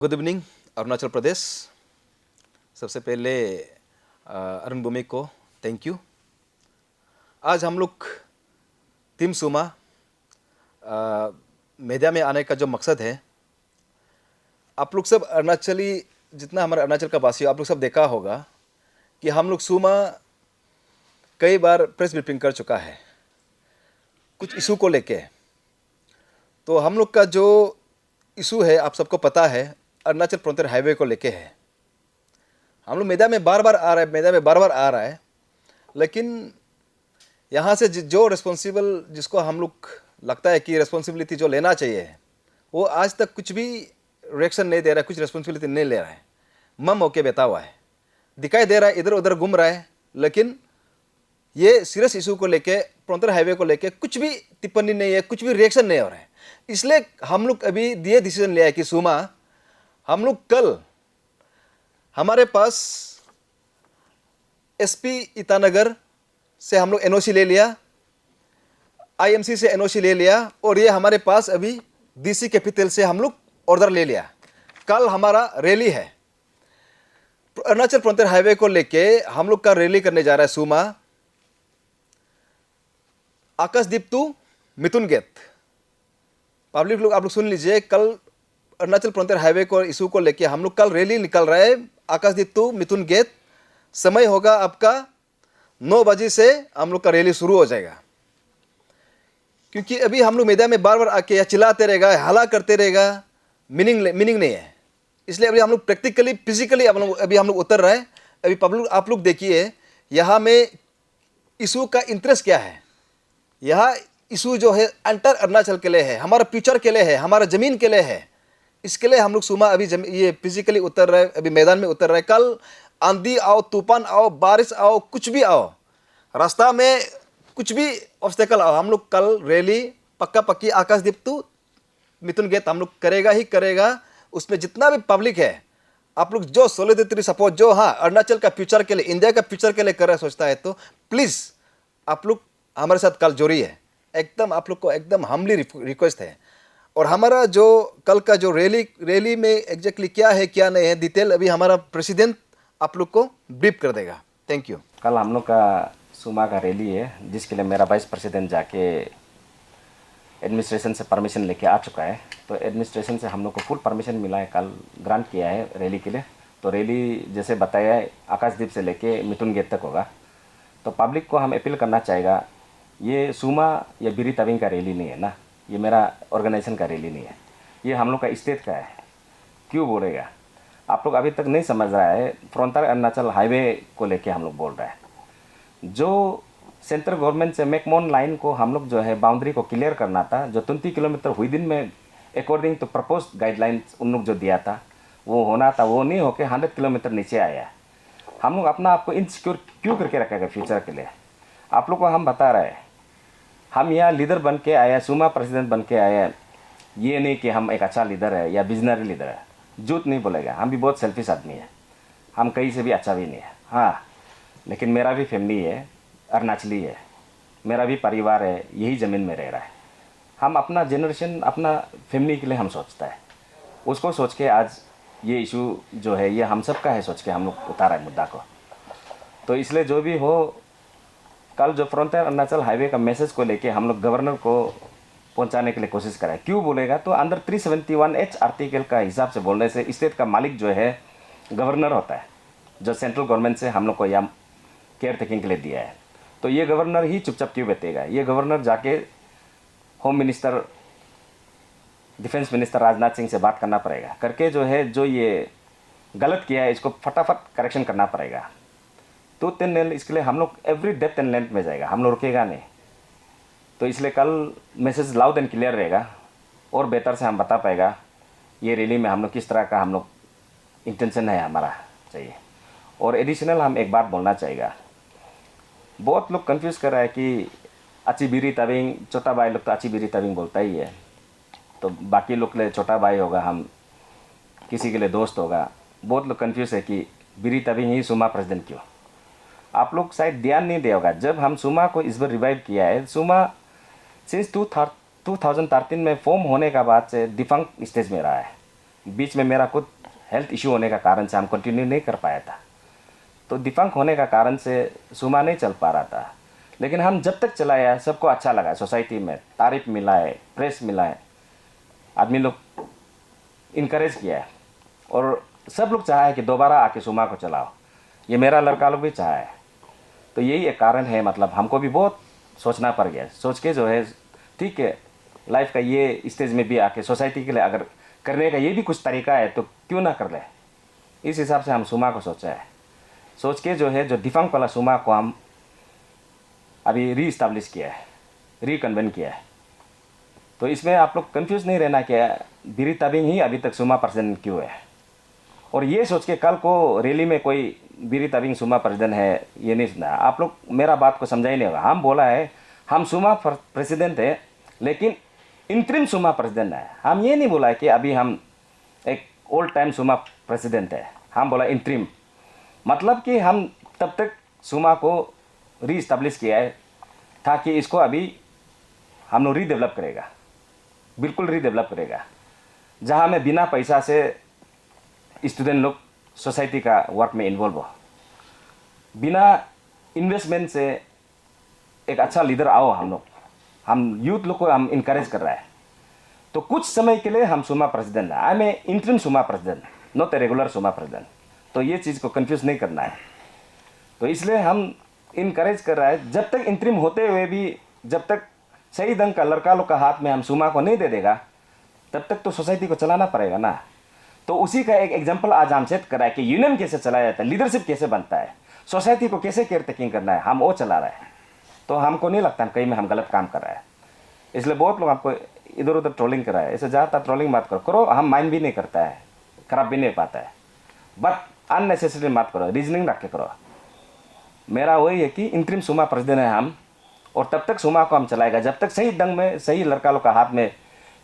Good evening Arunachal Pradesh. सबसे पहले अरुण भूमि को थैंक यू। आज हम लोग टीम सुमा मेदिया में आने का जो मकसद है, आप लोग सब अरुणाचली, जितना हमारे अरुणाचल का वासी आप लोग सब देखा होगा कि हम लोग सुमा कई बार प्रेस ब्रीफिंग कर चुका है कुछ इशू को लेके। तो हम लोग का जो इशू है आप सबको पता है, अरुणाचल फ्रंटियर हाईवे को लेके है। हम लोग मेदिया में बार बार आ रहा है, लेकिन यहाँ से जो रिस्पॉन्सिबल, जिसको हम लोग लगता है कि रिस्पॉन्सिबिलिटी जो लेना चाहिए, वो आज तक कुछ भी रिएक्शन नहीं दे रहा है, कुछ रिस्पॉन्सिबिलिटी नहीं ले रहा है। मम होके बैठा हुआ है, दिखाई दे रहा है, इधर उधर घूम रहा है, लेकिन ये सीरियस इशू को लेके, फ्रंटियर हाईवे को लेके कुछ भी टिप्पणी नहीं है, कुछ भी रिएक्शन नहीं हो रहा है। इसलिए हम लोग अभी ये डिसीजन लिया है कि सुमा, हम लोग कल हमारे पास एसपी ईटानगर से हम लोग एनओसी ले लिया, आईएमसी से एनओसी ले लिया, और ये हमारे पास अभी डीसी कैपिटल से हम लोग ऑर्डर ले लिया। कल हमारा रैली है अरुणाचल फ्रंटियर हाईवे को लेके। हम लोग का रैली करने जा रहा है सुमा, आकाशदीप टू मिथुन गेट। पब्लिक लोग आप लोग सुन लीजिए, कल अरुणाचल फ्रंटियर हाईवे को इशू को लेके हम लोग कल रैली निकल रहे हैं आकाशदीप टू मिथुन गेट। समय होगा आपका 9 बजे से हम लोग का रैली शुरू हो जाएगा। क्योंकि अभी हम लोग मेदिया में बार बार आके या चिल्लाते रहेगा, हल्ला करते रहेगा, मीनिंग नहीं है। इसलिए अभी हम लोग प्रैक्टिकली फिजिकली अभी हम लोग उतर रहे हैं। अभी पब्लिक आप लोग देखिए, यहाँ में इशू का इंटरेस्ट क्या है। यहाँ इशू जो है एंटर अरुणाचल के लिए है, हमारा फ्यूचर के लिए है, हमारा ज़मीन के लिए है। इसके लिए हम लोग सुमा अभी ये फिजिकली उतर रहे, अभी मैदान में उतर रहे। कल आंधी आओ, तूफान आओ, बारिश आओ, कुछ भी आओ, रास्ता में कुछ भी ऑब्स्टेकल आओ, हम लोग कल रैली पक्का पक्की आकाशदीप टू मिथुन गेट हम लोग करेगा ही करेगा। उसमें जितना भी पब्लिक है, आप लोग जो सॉलिडेरिटी सपोर्ट, जो हाँ अरुणाचल का फ्यूचर के लिए, इंडिया का फ्यूचर के लिए कर रहा सोचता है, तो प्लीज़ आप लोग हमारे साथ कल जोड़िए। एकदम आप लोग को एकदम हम्बली रिक्वेस्ट है। और हमारा जो कल का जो रैली में एग्जैक्टली क्या है क्या नहीं है, डिटेल अभी हमारा प्रेसिडेंट आप लोग को ब्रीफ कर देगा। Thank you. कल हम लोग का सुमा का रैली है, जिसके लिए मेरा वाइस प्रेसिडेंट जाके एडमिनिस्ट्रेशन से परमिशन लेके आ चुका है। तो एडमिनिस्ट्रेशन से हम लोग को फुल परमिशन मिला है, कल ग्रांट किया है रैली के लिए। तो रैली जैसे बताया है आकाशदीप से लेके मिथुन गेट तक होगा। तो पब्लिक को हम अपील करना चाहेगा, ये सुमा या बिरी तविंग का रैली नहीं है ना, ये मेरा ऑर्गेनाइजेशन का रैली नहीं है, ये हम लोग का स्टेट का है। क्यों बोलेगा, आप लोग अभी तक नहीं समझ रहा है। फ्रंटियर अरुणाचल हाईवे को लेके हम लोग बोल रहे हैं। जो सेंट्रल गवर्नमेंट से मैकमोहन लाइन को हम लोग जो है बाउंड्री को क्लियर करना था, जो 20 किलोमीटर हुई दिन में अकॉर्डिंग टू प्रपोज गाइडलाइंस उन लोग जो दिया था वो होना था, वो नहीं होके 100 किलोमीटर नीचे आया। हम लोग अपना आपको इनसिक्योर क्यों करके रखेगा फ्यूचर के लिए। आप लोग को हम बता रहे हैं, हम यहाँ लीडर बन के आए, सुमा प्रेसिडेंट बन के आए। ये नहीं कि हम एक अच्छा लीडर है या विजनरी लीडर है, झूठ नहीं बोलेगा। हम भी बहुत सेल्फिश आदमी है, हम कहीं से भी अच्छा भी नहीं है। हाँ, लेकिन मेरा भी फैमिली है, अरुणाचली है, मेरा भी परिवार है, यही ज़मीन में रह रहा है। हम अपना जनरेशन, अपना फैमिली के लिए हम सोचता है, उसको सोच के आज ये इशू जो है ये हम सब का है, सोच के हम लोग उतारा है मुद्दा को। तो इसलिए जो भी हो, कल जो फ्रंटियर अरुणाचल हाईवे का मैसेज को लेके हम लोग गवर्नर को पहुंचाने के लिए कोशिश करें। क्यों बोलेगा, तो अंदर 371H आर्टिकल का हिसाब से बोलने से स्टेट का मालिक जो है गवर्नर होता है, जो सेंट्रल गवर्नमेंट से हम लोग को यह केयर टेकिंग के लिए दिया है। तो ये गवर्नर ही चुपचाप क्यों बैठेगा, ये गवर्नर जाके home minister, defence minister Rajnath Singh से बात करना पड़ेगा, करके जो है जो ये गलत किया है इसको फटाफट करेक्शन करना पड़ेगा। तो 10 नेल इसके लिए हम लोग एवरी डेप्थ एंड लेंथ में जाएगा, हम लोग रुकेगा नहीं। तो इसलिए कल मैसेज लाउड एंड क्लियर रहेगा और बेहतर से हम बता पाएगा ये रैली में हम लोग किस तरह का हम लोग इंटेंशन है हमारा चाहिए। और एडिशनल हम एक बात बोलना चाहेगा, बहुत लोग कंफ्यूज कर रहा है कि अच्छी बिरी तविंग, छोटा भाई लोग तो अच्छी बिरी तविंग बोलता ही है, तो बाकी लोग के लिए छोटा भाई होगा, हम किसी के लिए दोस्त होगा। बहुत लोग कंफ्यूज है कि बिरी तविंग ही सुमा प्रेसिडेंट क्यों। आप लोग शायद ध्यान नहीं दिया होगा, जब हम सुमा को इस बार रिवाइव किया है, सुमा सिंस 2013 में फॉर्म होने का बाद से डिफंक्ट स्टेज में रहा है। बीच में मेरा खुद हेल्थ इशू होने का कारण से हम कंटिन्यू नहीं कर पाया था। तो दिफंक होने का कारण से सुमा नहीं चल पा रहा था। लेकिन हम जब तक चलाया सबको अच्छा लगा, सोसाइटी में तारीफ मिला है, प्रेस मिला है, आदमी लोग इनकरेज किया है और सब लोग चाहा है कि दोबारा आके सुमा को चलाओ। ये मेरा लड़का लोग भी चाहा है। तो यही एक कारण है, मतलब हमको भी बहुत सोचना पड़ गया। सोच के जो है ठीक है, लाइफ का ये स्टेज में भी आके सोसाइटी के लिए अगर करने का ये भी कुछ तरीका है तो क्यों ना कर ले। इस हिसाब से हम सुमा को सोचा है। सोच के जो है जो डिफंक वाला सुमा को हम अभी री इस्टेब्लिश किया है, रिकन्वेन किया है। तो इसमें आप लोग कंफ्यूज नहीं रहना कि बीरी ताबिंग ही अभी तक सुमा प्रेसिडेंट क्यों है, और ये सोच के कल को रैली में कोई बीरी ताबिंग सुमा प्रेसिडेंट है ये नहीं सुना। आप लोग मेरा बात को समझा ही नहीं होगा। हम बोला है हम सुमा प्रेसिडेंट है लेकिन इंटरिम सुमा प्रेसिडेंट है। हम ये नहीं बोला है कि अभी हम एक ओल्ड टाइम सुमा प्रेसिडेंट है। हम बोला इंटरिम, मतलब कि हम तब तक सुमा को री इस्टेब्लिश किया है ताकि इसको अभी हम लोग रीडेवलप करेगा, बिल्कुल रीडेवलप करेगा, जहाँ में बिना पैसा से स्टूडेंट लोग सोसाइटी का वर्क में इन्वॉल्व हो, बिना इन्वेस्टमेंट से एक अच्छा लीडर आओ। हम यूथ लोग को हम इनकरेज कर रहा है। तो कुछ समय के लिए हम सुमा प्रेसिडेंट है। I am a interim SUMA president, not a regular SUMA president. तो ये चीज़ को कंफ्यूज नहीं करना है। तो इसलिए हम इनकरेज कर रहा है, जब तक इंटरिम होते हुए भी जब तक सही ढंग का लड़का लोग का हाथ में हम सुमा को नहीं दे देगा तब तक तो सोसाइटी को चलाना पड़ेगा ना। तो उसी का एक एग्जांपल आज हम सेट कर रहा है कि यूनियन कैसे चलाया जाता है, लीडरशिप कैसे बनता है, सोसाइटी को कैसे केयर टेकिंग करना है, हम वो चला रहा है। तो हमको नहीं लगता हम कहीं में हम गलत काम कर रहा है। इसलिए बहुत लोग हमको इधर उधर ट्रोलिंग कर रहा है। ऐसे ज़्यादा ट्रोलिंग मत करो, हम माइंड भी नहीं करता है, खराब भी नहीं पाता है, बट अननेसेसरी मत करो, रीजनिंग रख के करो। मेरा वही है कि इंटरिम सुमा प्रेसिडेंट है हम, और तब तक सुमा को हम चलाएगा जब तक सही ढंग में सही लड़का लोग का हाथ में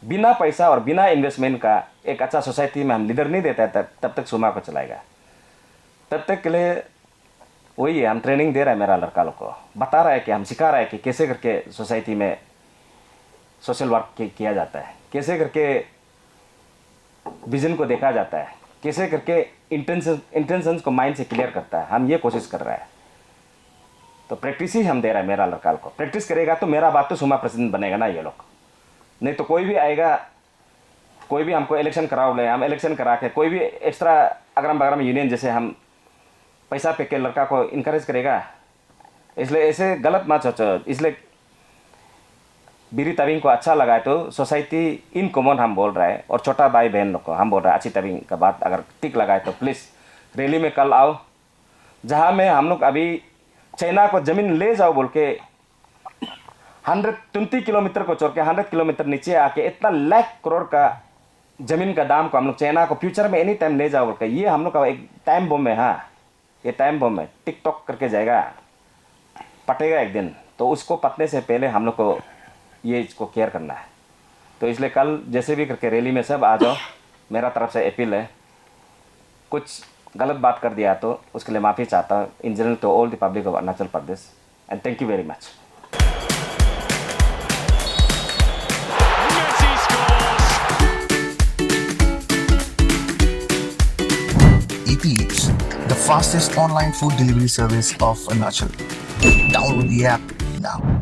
बिना पैसा और बिना इन्वेस्टमेंट का एक अच्छा सोसाइटी में हम लीडर नहीं देता है तब तक सुमा को चलाएगा। तब तक के लिए वही है, हम ट्रेनिंग दे रहा है मेरा लड़का लोग को, बता रहा है कि हम सिखा रहा है कि कैसे करके सोसाइटी में सोशल वर्क किया जाता है, कैसे करके विजन को देखा जाता है, कैसे करके इंटेंशंस को माइंड से क्लियर करता है। हम ये कोशिश कर रहा है। तो प्रैक्टिस ही हम दे रहा है मेरा लड़का को। प्रैक्टिस करेगा तो मेरा बात तो सुमा प्रेसिडेंट बनेगा ना ये लोग। नहीं तो कोई भी आएगा, कोई भी हमको इलेक्शन कराओ ले, हम इलेक्शन करा के कोई भी एक्स्ट्रा अगरम बगरम यूनियन जैसे हम पैसा पे के लड़का को इनकरेज करेगा। इसलिए ऐसे गलत मत सोचो। इसलिए बीरी ताबिंग को अच्छा लगा है तो सोसाइटी इन कॉमन हम बोल रहा है, और छोटा भाई बहन लोग को हम बोल रहे हैं अच्छी ताबिंग का बात अगर ठीक लगा है तो प्लीज़ रैली में कल आओ, जहाँ में हम लोग अभी चाइना को ज़मीन ले जाओ बोल के 120 किलोमीटर को छोड़ के 100 किलोमीटर नीचे आके इतना लाख करोड़ का ज़मीन का दाम को हम लोग चाइना को फ्यूचर में एनी टाइम ले जाओ बोल के, ये हम लोग का एक टाइम बम है। हाँ, ये टाइम बम है, टिकटॉक करके जाएगा, पटेगा एक दिन। तो उसको पटने से पहले हम लोग को ये इसको केयर करना है। तो इसलिए कल जैसे भी करके रैली में सब आ जाओ। मेरा तरफ से अपील है, कुछ गलत बात कर दिया तो उसके लिए माफ़ी चाहता हूँ in general to all the public of Arunachal Pradesh, and thank you very much. Eat Eats, the fastest online food delivery service of Arunachal. Download the app now.